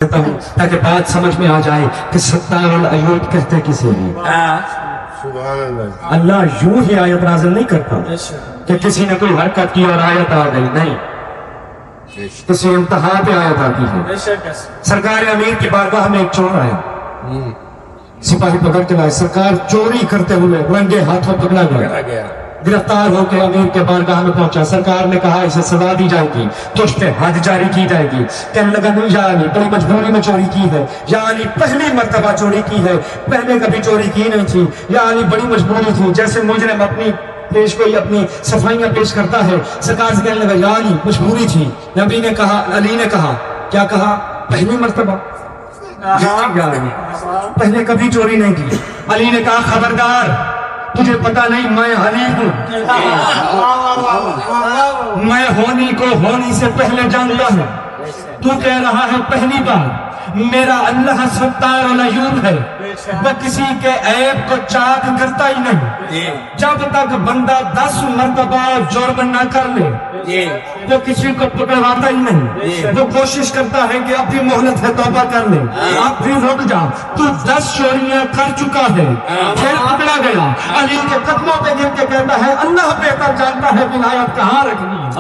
کرتا ہوں تاکہ بات سمجھ میں آ جائے کہ ستار العیوب کہتے کسی بھی اللہ یوں ہی آیت نازل نہیں کرتا کہ کسی نے کوئی حرکت کی اور آیت آ گئی، نہیں، کسی امتحان پہ آیت آتی ہے۔ سرکار امیر کی بارگاہ میں ایک چور آیا، سپاہی پکڑ کے لائے، سرکار چوری کرتے ہوئے رنگے ہاتھوں پکڑا گیا، گرفتار ہو کے امیر کے بارگاہ میں پہنچا۔ سرکار نے کہا اسے سزا دی جائے گی، تجھ پہ حد جاری کی جائے گی۔ کہنے لگا نہیں یا علی، بڑی مجبوری میں چوری کی ہے، یا علی پہلی مرتبہ چوری کی ہے، پہلے کبھی چوری کی نہیں تھی، یا علی بڑی مجبوری تھی، جیسے مجرم اپنی پیش کوئی اپنی صفائیاں پیش کرتا ہے۔ سرکار سے کہنے لگا یا علی مجبوری تھی۔ نبی نے کہا، علی نے کہا، کیا کہا؟ پہلی مرتبہ پہلے کبھی چوری نہیں کی۔ علی نے کہا خبردار، تجھے پتا نہیں میں علی ہوں، میں ہونی کو ہونی سے پہلے جانتا ہوں۔ تو کہہ رہا ہے پہلی بار، میرا اللہ ستار العیوب ہے، وہ کسی کے عیب کو چاک کرتا ہی نہیں۔ جب تک بندہ 10 مرتبہ جرم نہ کر لے وہ کسی کو پکڑواتا ہی نہیں، وہ کوشش کرتا ہے کہ اب بھی مہلت ہے توبہ کر لے، اب بھی رک جا، تو 10 چوریاں کر چکا ہے، پھر پکڑا گیا۔ علی کے قدموں پہ گر کے کہتا ہے اللہ بہتر جانتا ہے ولایت کہاں رکھنی ہے۔